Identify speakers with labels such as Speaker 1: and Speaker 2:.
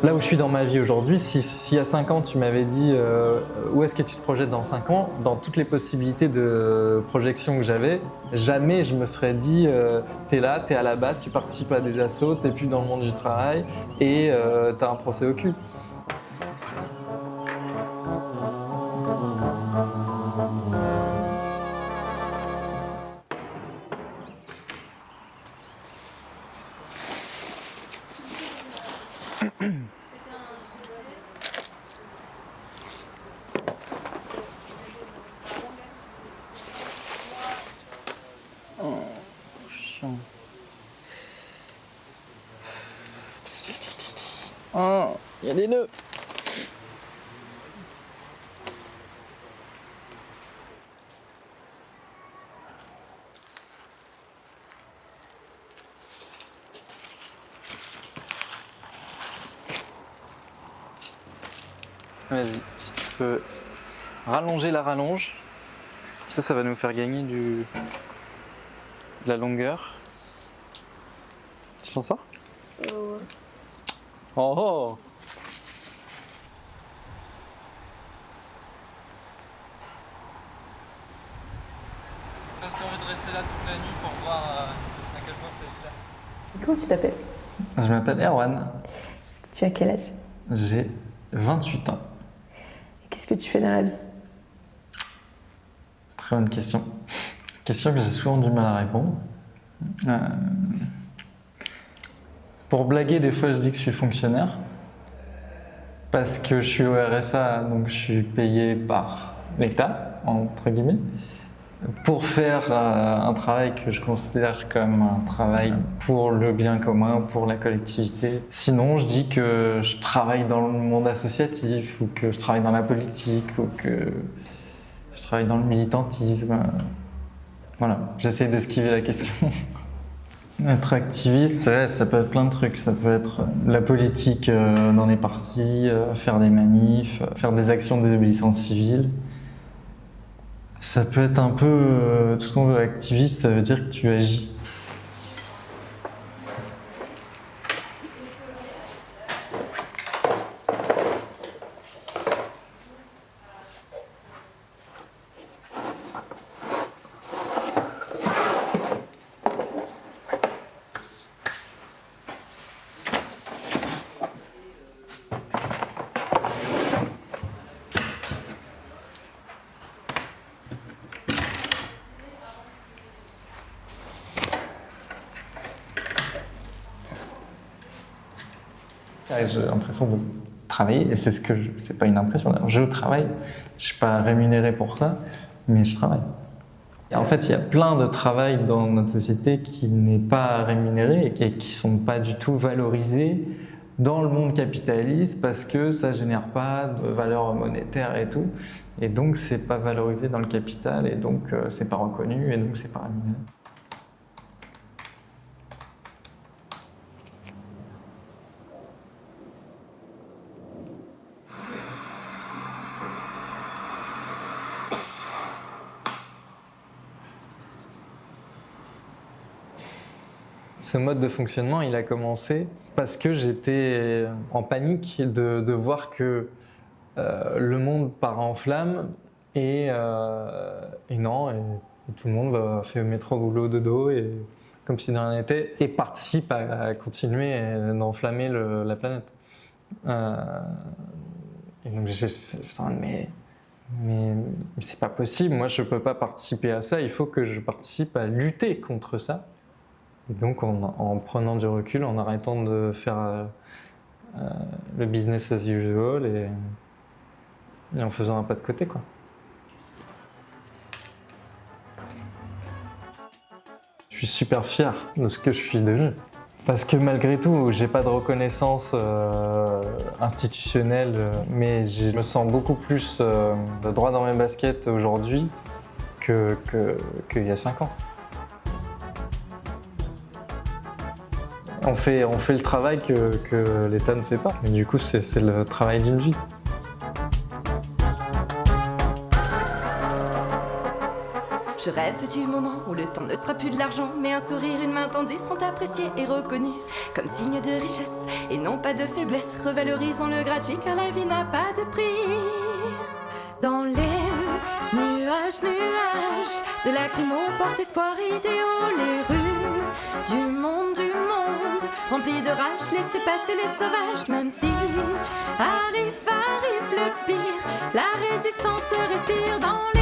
Speaker 1: Là où je suis dans ma vie aujourd'hui, si il y a 5 ans tu m'avais dit où est-ce que tu te projettes dans 5 ans, dans toutes les possibilités de projection que j'avais, jamais je me serais dit t'es là, t'es à la batte, tu participes à des assos, t'es plus dans le monde du travail et t'as un procès au cul. Oh, il y a des nœuds. Vas-y, si tu peux rallonger la rallonge, ça va nous faire gagner de la longueur. Tu t'en sors? Oh oh! J'ai presque envie de rester là toute la nuit pour voir à quel point c'est clair.
Speaker 2: Comment tu t'appelles?
Speaker 1: Je m'appelle Erwan,
Speaker 2: Tu as quel âge?
Speaker 1: j'ai 28 ans.
Speaker 2: Et qu'est-ce que tu fais dans la vie?
Speaker 1: Très bonne question. Question que j'ai souvent du mal à répondre. Pour blaguer, des fois je dis que je suis fonctionnaire. Parce que je suis au RSA, donc je suis payé par l'État, entre guillemets, pour faire un travail que je considère comme un travail pour le bien commun, pour la collectivité. Sinon, je dis que je travaille dans le monde associatif, ou que je travaille dans la politique, ou que je travaille dans le militantisme. Voilà, j'essaie d'esquiver la question. Être activiste, ouais, ça peut être plein de trucs. Ça peut être la politique dans les partis, faire des manifs, faire des actions de désobéissance civile. Ça peut être un peu tout ce qu'on veut. Activiste, ça veut dire que tu agis. J'ai l'impression de travailler, et c'est pas une impression, je travaille, je suis pas rémunéré pour ça, mais je travaille. Et en fait, il y a plein de travail dans notre société qui n'est pas rémunéré et qui sont pas du tout valorisés dans le monde capitaliste parce que ça génère pas de valeur monétaire et tout, et donc c'est pas valorisé dans le capital, et donc c'est pas reconnu, et donc c'est pas rémunéré. Ce mode de fonctionnement, il a commencé parce que j'étais en panique de voir que le monde part en flammes et non, et tout le monde va faire métro boulot dodo et comme si de rien n'était, et participe à continuer d'enflammer la planète. Et donc j'étais en mode, mais c'est pas possible, moi je peux pas participer à ça, il faut que je participe à lutter contre ça. Et donc en prenant du recul, en arrêtant de faire le business as usual et en faisant un pas de côté, quoi. Je suis super fier de ce que je suis devenu. Parce que malgré tout, j'ai pas de reconnaissance institutionnelle, mais je me sens beaucoup plus droit dans mes baskets aujourd'hui qu'il y a 5 ans. On fait le travail que l'État ne fait pas. Mais du coup, c'est le travail d'une vie.
Speaker 3: Je rêve du moment où le temps ne sera plus de l'argent, mais un sourire, une main tendue seront appréciés et reconnus comme signe de richesse et non pas de faiblesse. Revalorisons le gratuit car la vie n'a pas de prix. Dans les nuages, nuages de lacrymos portent espoir idéaux. Les rues du monde remplies de rage, laissez passer les sauvages. Même si arrive le pire, la résistance respire dans